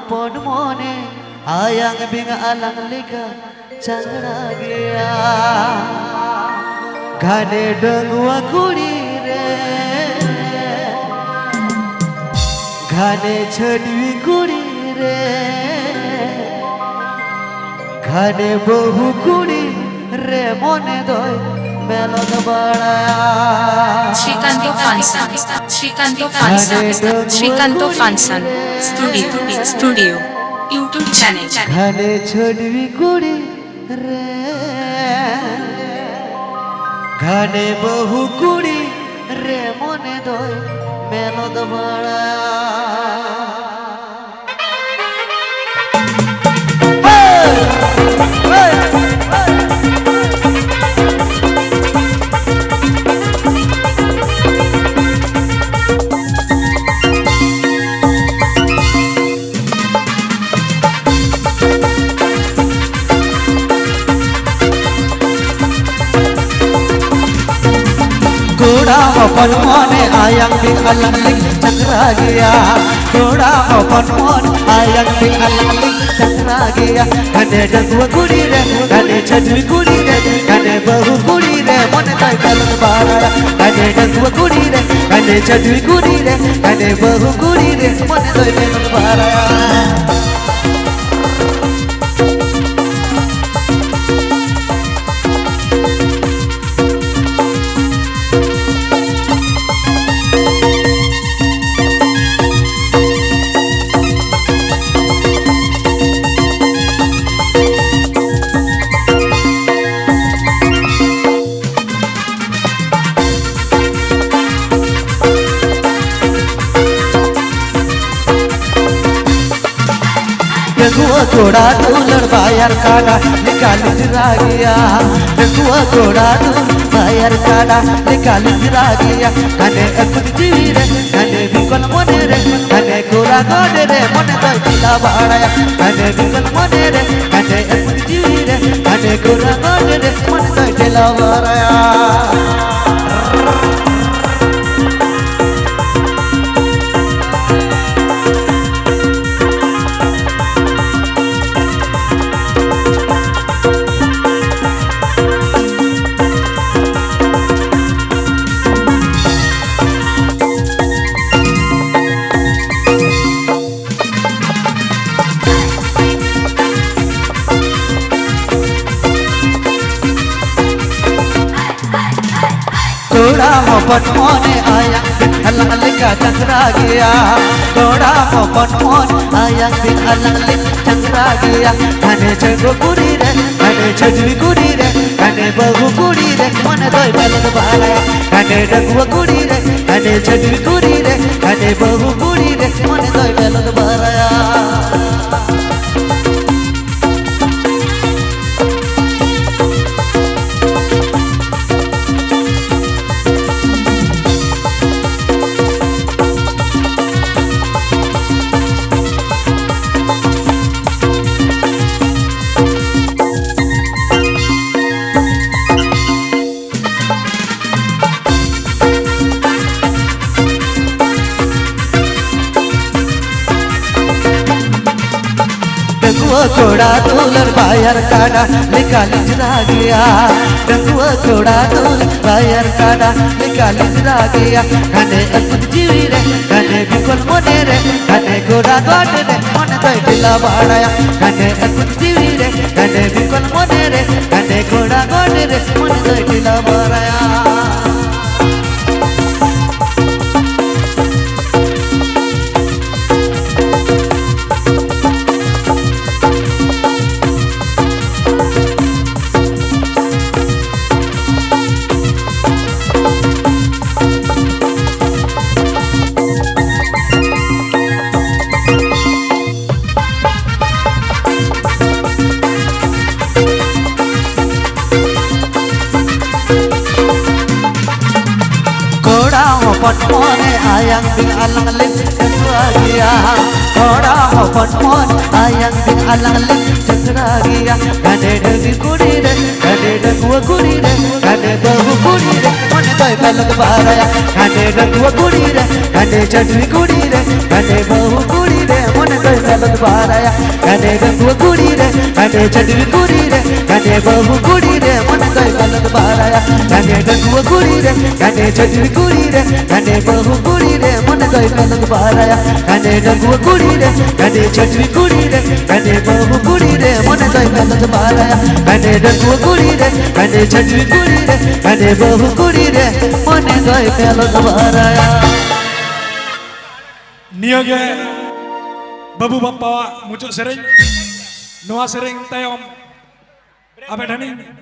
pon mone ayang bing alang lika changra gaya gane dengua kuri re gane chadwi kuri re gane bahu kuri re mone doy melon badaya Srikanto Fansan Studio YouTube channel घने छोड़वी कुड़ी रे घने बहु कुड़ी रे मोने दोय मेलोद बड़ा घोड़ा अपन मोने आयंग भी अलग लिख चकरा गया घोड़ा अपन मोन आयंग भी अलग लिख चकरा गया घने डगुआ कुड़ी रे घने छजवी कुड़ी रे घने बहु कुड़ी रे मोने ताई कलन बारा घने डगुआ कुड़ी रे घने छजवी कुड़ी रे घने बहु कुड़ी रे मोने ताई कलन बारा डगुआ घोड़ा डूलर बायर काड़ा निकाल गिरा गया डगुआ घोड़ा डूल बायर काड़ा निकाल गिरा गया घने अकुन जीवी रे घने बिकल मोने रे घने गोरा गोडे रे मोने तो दिला बाड़ाया घने बिकल मोने रे घने अकुन जीवी रे घने गोरा गोडे रे मोने तो दिला बाड़ाया घोड़ा मोपन मोने आया अलग लिखा चकरा गया घोड़ा मोपन मोन आया अलग लिखा चकरा गया घने छगो कुड़ी रे घने छजवी कुड़ी रे घने बहु कुड़ी रे मन दोय मेलन बालाया घने डगुआ कुड़ी रे घने छजवी कुड़ी रे घने बहु कुड़ी रे मन दोय मेलन बालाया डगुआ घोड़ा डूलर बायर काड़ा निकाल गिरा गया डगुआ घोड़ा डूल बायर काड़ा निकाल गिरा गया घने अकुन जीवी रे घने बिकल मोने रे घने घोड़ा गोडे रे मोने तो दिला बाड़ाया घने अकुन जीवी रे घने बिकल मोने रे घने घोड़ा गोडे रे मोने तो दिला बाड़ाया अपन मोने आयंग बिन अलग लिख चकरा गया घोड़ा अपन मोन आयंग बिन अलग लिख चकरा गया घने डगी कुड़ी रे घने डगुआ कुड़ी रे घने बहु कुड़ी रे मोने तो मेलन बाराया घने डगुआ कुड़ी रे घने छजवी कुड़ी रे घने बहु कुड़ी रे मोने तो pelot baraya gane gangua kudi re gane chadwi kudi re gane bahu kudi re mon goy pelot baraya gane gangua kudi re gane chadwi kudi re gane bahu kudi re mon goy pelot baraya gane gangua kudi re gane chadwi kudi re gane bahu kudi re mon goy pelot baraya gane gangua kudi re gane chadwi kudi re gane bahu kudi re mon goy pelot baraya Niaga Babu Bapa muncul sering Noah sering tayom Apa dhani